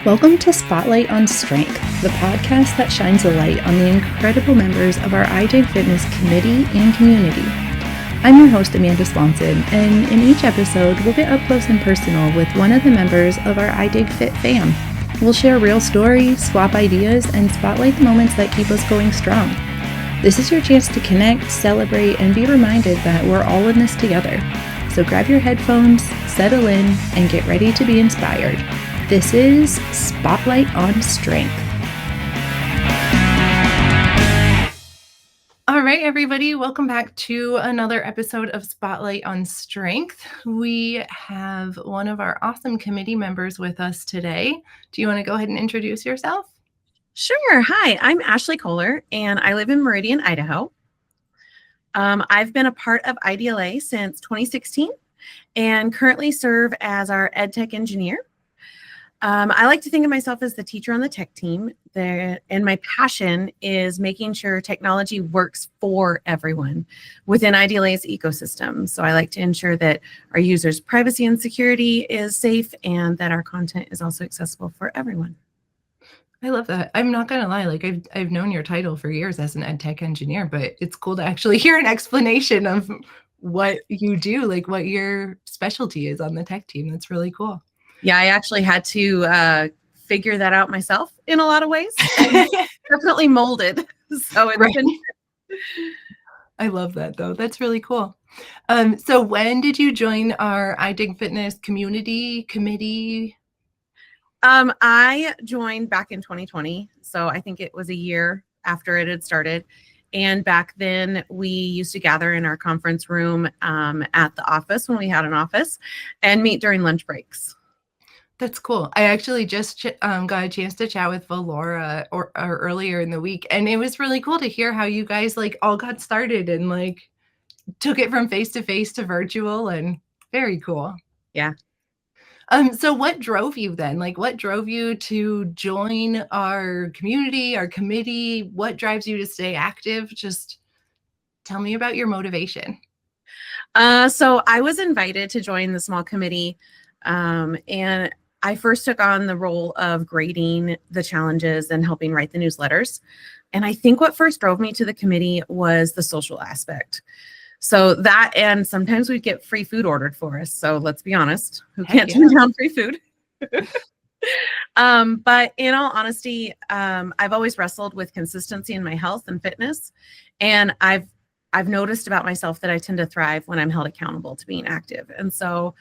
Welcome to Spotlight on Strength, the podcast that shines a light on the incredible members of our iDigFitness committee and community. I'm your host, Amanda Swanson, and in each episode, we'll get up close and personal with one of the members of our iDigFit fam. We'll share real stories, swap ideas, and spotlight the moments that keep us going strong. This is your chance to connect, celebrate, and be reminded that we're all in this together. So grab your headphones, settle in, and get ready to be inspired. This is Spotlight on Strength. All right, everybody, welcome back to another episode of Spotlight on Strength. We have one of our awesome committee members with us today. Do you want to go ahead and introduce yourself? Sure. Hi, I'm Ashlee Kolar, and I live in Meridian, Idaho. I've been a part of IDLA since 2016 and currently serve as our EdTech engineer. I like to think of myself as the teacher on the tech team there, and my passion is making sure technology works for everyone within IDLA's ecosystem. So I like to ensure that our users' privacy and security is safe and that our content is also accessible for everyone. I love that. I'm not going to lie, like I've known your title for years as an EdTech engineer, but it's cool to actually hear an explanation of what you do, like what your specialty is on the tech team. That's really cool. Yeah, I actually had to figure that out myself in a lot of ways. Definitely molded. So it's been... I love that though. That's really cool. So when did you join our iDigFitness committee? I joined back in 2020. So I think it was a year after it had started. And back then we used to gather in our conference room at the office when we had an office and meet during lunch breaks. That's cool. I actually just got a chance to chat with Valora or earlier in the week, and it was really cool to hear how you guys like all got started and like took it from face to face to virtual, and very cool. Yeah. So what drove you then? Like what drove you to join our community, our committee? What drives you to stay active? Just tell me about your motivation. So I was invited to join the small committee, and I first took on the role of grading the challenges and helping write the newsletters. And I think what first drove me to the committee was the social aspect. So that, and sometimes we'd get free food ordered for us. So let's be honest, who can't turn down free food? But in all honesty, I've always wrestled with consistency in my health and fitness. And I've noticed about myself that I tend to thrive when I'm held accountable to being active. And so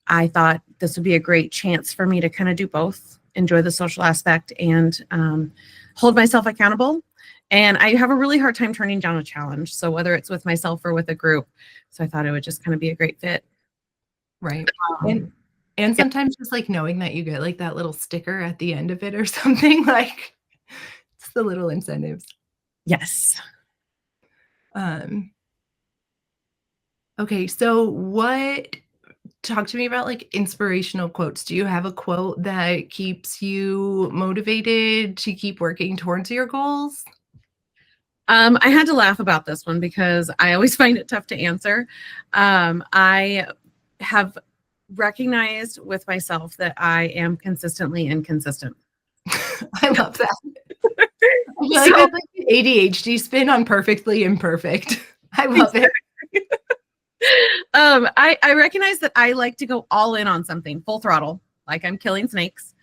I thought this would be a great chance for me to kind of do both, enjoy the social aspect and hold myself accountable. And I have a really hard time turning down a challenge. So whether it's with myself or with a group, so I thought it would just kind of be a great fit. Right. And sometimes just like knowing that you get like that little sticker at the end of it or something, like it's the little incentives. Yes. Okay. So talk to me about like inspirational quotes. Do you have a quote that keeps you motivated to keep working towards your goals? I had to laugh about this one because I always find it tough to answer. I have recognized with myself that I am consistently inconsistent. I love that. I feel like that's like the ADHD spin on perfectly imperfect. I love it. I recognize that I like to go all in on something, full throttle, like I'm killing snakes.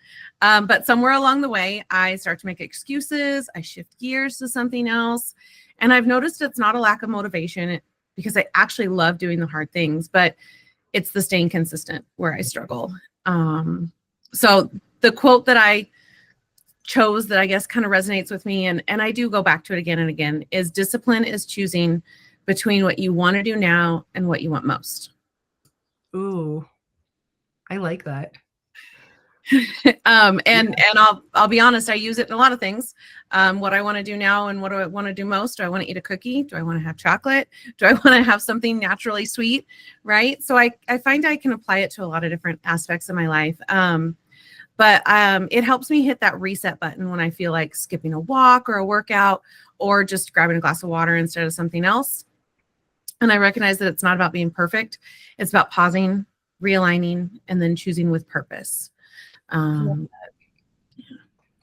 But somewhere along the way, I start to make excuses. I shift gears to something else. And I've noticed it's not a lack of motivation because I actually love doing the hard things, but it's the staying consistent where I struggle. So the quote that I chose that I guess kind of resonates with me, and I do go back to it again and again, is discipline is choosing between what you want to do now and what you want most. Ooh, I like that. And I'll be honest, I use it in a lot of things. What I want to do now and what do I want to do most? Do I want to eat a cookie? Do I want to have chocolate? Do I want to have something naturally sweet? Right. So I find I can apply it to a lot of different aspects of my life. But it helps me hit that reset button when I feel like skipping a walk or a workout or just grabbing a glass of water instead of something else. And I recognize that it's not about being perfect. It's about pausing, realigning, and then choosing with purpose.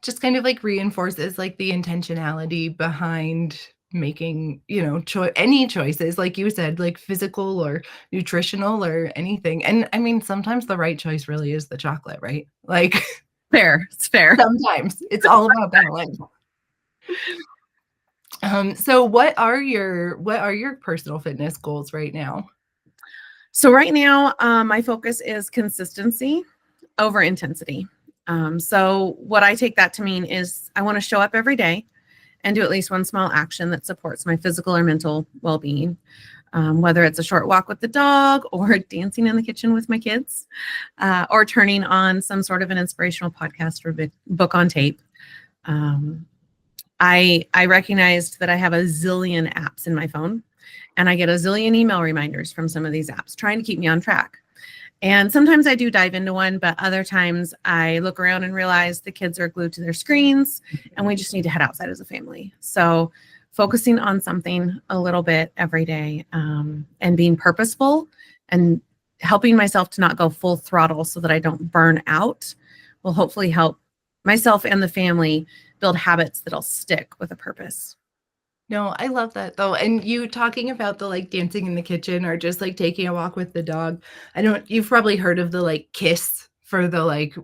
Just kind of like reinforces like the intentionality behind making, any choices, like you said, like physical or nutritional or anything. And I mean, sometimes the right choice really is the chocolate, right? Like Fair. It's fair. sometimes it's all about balance. So what are your personal fitness goals right now? So right now, my focus is consistency over intensity. So what I take that to mean is I want to show up every day and do at least one small action that supports my physical or mental well-being. Whether it's a short walk with the dog or dancing in the kitchen with my kids, or turning on some sort of an inspirational podcast or book on tape. I recognized that I have a zillion apps in my phone, and I get a zillion email reminders from some of these apps trying to keep me on track. And sometimes I do dive into one, but other times I look around and realize the kids are glued to their screens and we just need to head outside as a family. So focusing on something a little bit every day, and being purposeful and helping myself to not go full throttle so that I don't burn out will hopefully help myself and the family build habits that'll stick with a purpose. No, I love that though. And you talking about the like dancing in the kitchen or just like taking a walk with the dog. You've probably heard of the like kiss for the like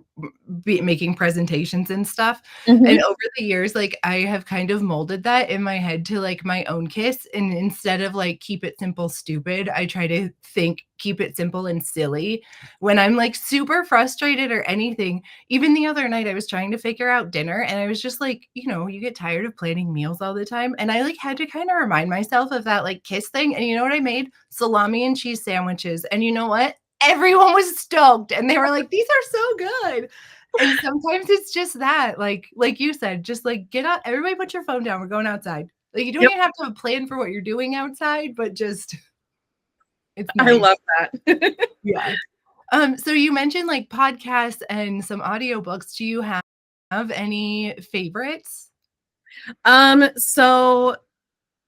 making presentations and stuff. Mm-hmm. And over the years, like I have kind of molded that in my head to like my own kiss. And instead of like keep it simple, stupid, I try to think keep it simple and silly when I'm like super frustrated or anything. Even the other night, I was trying to figure out dinner and I was just like, you get tired of planning meals all the time. And I like had to kind of remind myself of that like kiss thing. And you know what I made? Salami and cheese sandwiches. And you know what? Everyone was stoked and they were like, these are so good. And sometimes it's just that, like you said, just like get up, everybody put your phone down. We're going outside. Like you don't even have to have a plan for what you're doing outside, but just it's nice. I love that. Yeah. So you mentioned like podcasts and some audiobooks. Do you have any favorites? So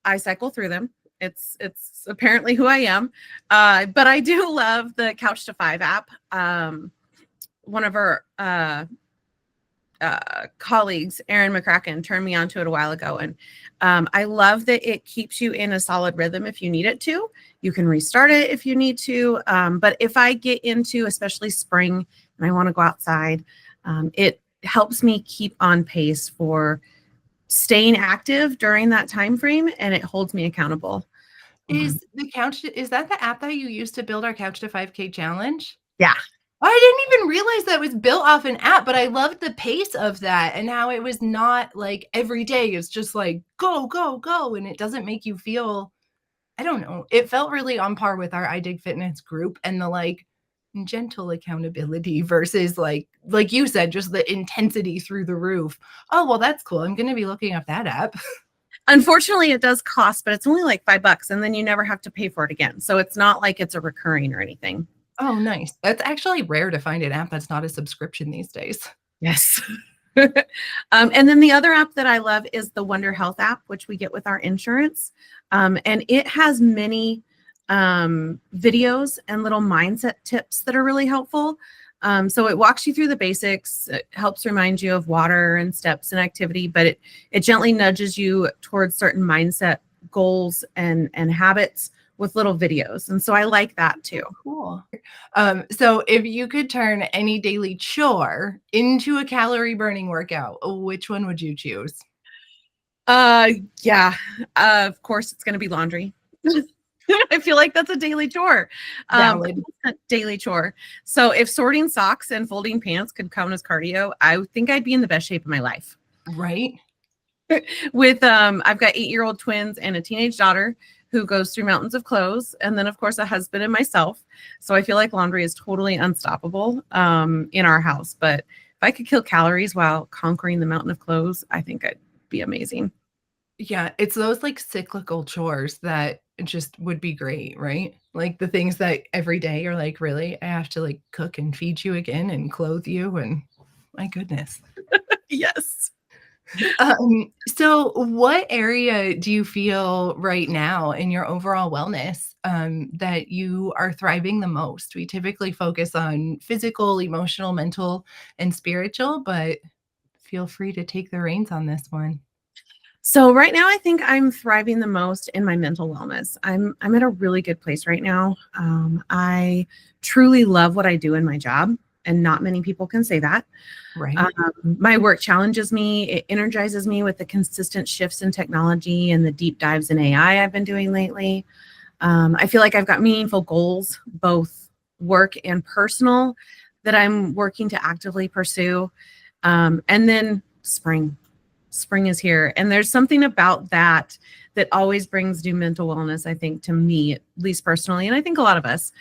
I cycle through them. It's apparently who I am. But I do love the Couch to 5 app. One of our colleagues, Erin McCracken, turned me onto it a while ago. And I love that it keeps you in a solid rhythm if you need it to. You can restart it if you need to. But if I get into, especially spring, and I want to go outside, it helps me keep on pace for staying active during that time frame, and it holds me accountable. Is that the app that you used to build our Couch to 5K challenge? Yeah. I didn't even realize that was built off an app, but I loved the pace of that and how it was not like every day. It's just like go, go, go. And it doesn't make you feel, I don't know. It felt really on par with our iDigFitness group and the like gentle accountability versus like you said, just the intensity through the roof. Oh, well, that's cool. I'm going to be looking up that app. Unfortunately, it does cost, but it's only like $5 and then you never have to pay for it again. So it's not like it's a recurring or anything. Oh, nice. That's actually rare to find an app that's not a subscription these days. Yes. And then the other app that I love is the Wonder Health app, which we get with our insurance. And it has many videos and little mindset tips that are really helpful. So it walks you through the basics. It helps remind you of water and steps and activity, but it gently nudges you towards certain mindset goals and habits with little videos. And so I like that too. Cool. So if you could turn any daily chore into a calorie burning workout, which one would you choose? Yeah. Of course it's going to be laundry. I feel like that's a daily chore. Daily chore. So if sorting socks and folding pants could count as cardio, I think I'd be in the best shape of my life. Right. With I've got 8-year-old twins and a teenage daughter who goes through mountains of clothes, and then of course a husband and myself. So I feel like laundry is totally unstoppable in our house. But if I could kill calories while conquering the mountain of clothes, I think I'd be amazing. Yeah, it's those like cyclical chores that just would be great, right? Like the things that every day you're like, really, I have to like cook and feed you again and clothe you, and my goodness. Yes. So what area do you feel right now in your overall wellness that you are thriving the most? We typically focus on physical, emotional, mental, and spiritual, but feel free to take the reins on this one. So right now, I think I'm thriving the most in my mental wellness. I'm at a really good place right now. I truly love what I do in my job, and not many people can say that. Right. My work challenges me. It energizes me with the consistent shifts in technology and the deep dives in AI I've been doing lately. I feel like I've got meaningful goals, both work and personal, that I'm working to actively pursue. And then spring is here, and there's something about that that always brings new mental wellness, I think, to me, at least personally, and I think a lot of us.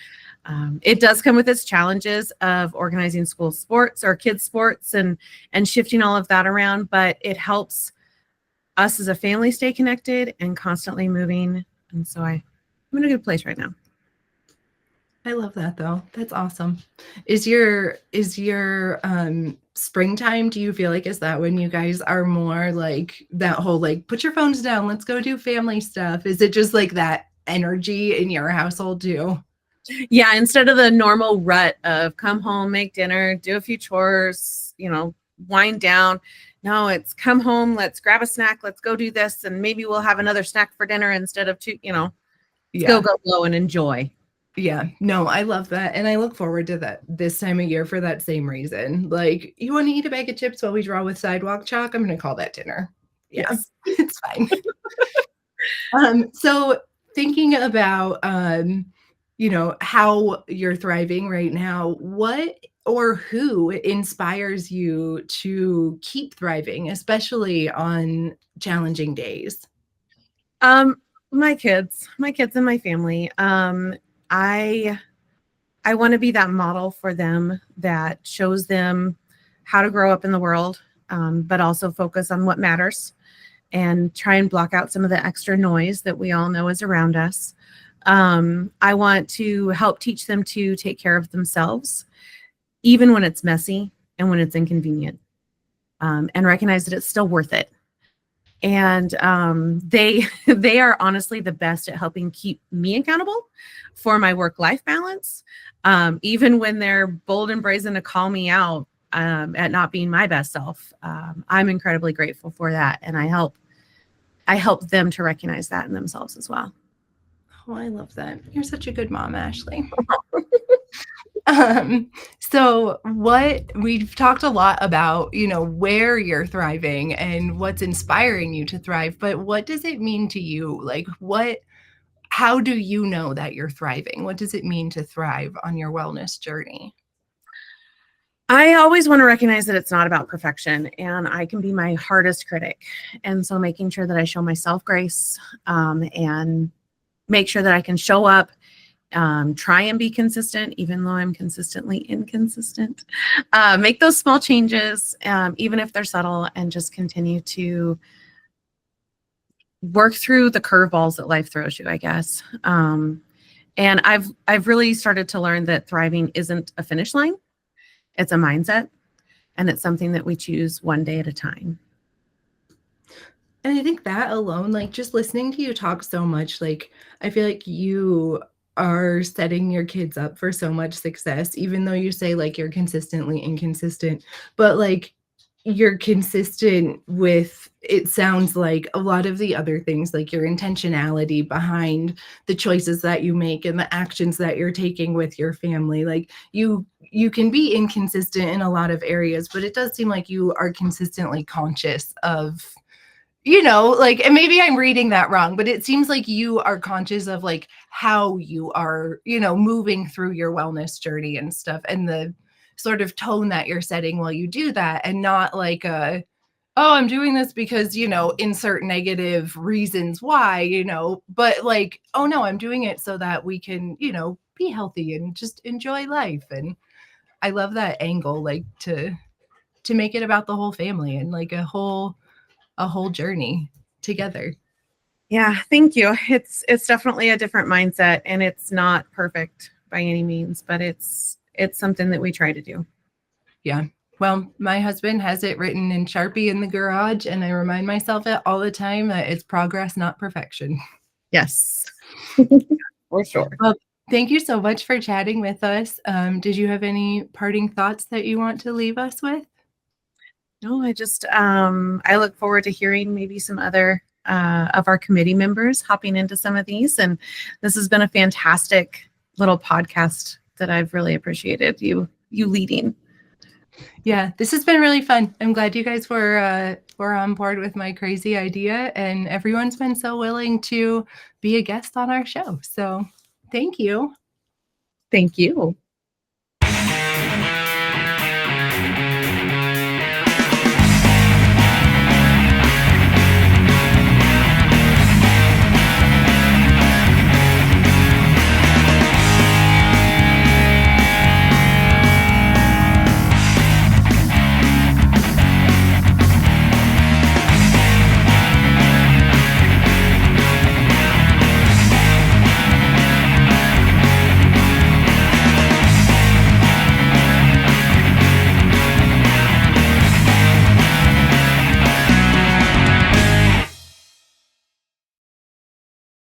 It does come with its challenges of organizing school sports or kids sports and shifting all of that around, but it helps us as a family stay connected and constantly moving. And so I'm in a good place right now. I love that though. That's awesome. Is your springtime, do you feel like, is that when you guys are more like that whole like put your phones down, let's go do family stuff? Is it just like that energy in your household too? Yeah, instead of the normal rut of come home, make dinner, do a few chores, wind down. No, it's come home, let's grab a snack, let's go do this, and maybe we'll have another snack for dinner instead of two, Yeah. go and enjoy. Yeah, no, I love that. And I look forward to that this time of year for that same reason. Like, you want to eat a bag of chips while we draw with sidewalk chalk? I'm going to call that dinner. Yes. Yeah, it's fine. So thinking about, how you're thriving right now, what or who inspires you to keep thriving, especially on challenging days? My kids and my family. I want to be that model for them that shows them how to grow up in the world, but also focus on what matters and try and block out some of the extra noise that we all know is around us. I want to help teach them to take care of themselves, even when it's messy and when it's inconvenient, and recognize that it's still worth it. And they are honestly the best at helping keep me accountable for my work-life balance, even when they're bold and brazen to call me out at not being my best self. I'm incredibly grateful for that, and I help them to recognize that in themselves as well. Oh, I love that. You're such a good mom, Ashlee. So we've talked a lot about, where you're thriving and what's inspiring you to thrive, but what does it mean to you? Like how do you know that you're thriving? What does it mean to thrive on your wellness journey? I always want to recognize that it's not about perfection, and I can be my hardest critic. And so making sure that I show myself grace, and make sure that I can show up, try and be consistent, even though I'm consistently inconsistent. Make those small changes, even if they're subtle, and just continue to work through the curveballs that life throws you, I guess. And I've really started to learn that thriving isn't a finish line. It's a mindset, and it's something that we choose one day at a time. And I think that alone, like just listening to you talk so much, like I feel like you are setting your kids up for so much success, even though you say like you're consistently inconsistent, but like you're consistent with, it sounds like, a lot of the other things, like your intentionality behind the choices that you make and the actions that you're taking with your family. Like you can be inconsistent in a lot of areas, but it does seem like you are consistently conscious of, like, and maybe I'm reading that wrong, but it seems like you are conscious of like how you are, moving through your wellness journey and stuff, and the sort of tone that you're setting while you do that, and not like oh, I'm doing this because, insert negative reasons why, but like, oh no, I'm doing it so that we can, be healthy and just enjoy life. And I love that angle, like to make it about the whole family and like a whole journey together. Yeah, thank you. It's definitely a different mindset, and it's not perfect by any means, but it's something that we try to do. Yeah. Well, my husband has it written in Sharpie in the garage, and I remind myself it all the time that it's progress, not perfection. Yes, for sure. Well, thank you so much for chatting with us. Did you have any parting thoughts that you want to leave us with? No, I look forward to hearing maybe some other of our committee members hopping into some of these. And this has been a fantastic little podcast that I've really appreciated you leading. Yeah, this has been really fun. I'm glad you guys were on board with my crazy idea, and everyone's been so willing to be a guest on our show. So thank you. Thank you.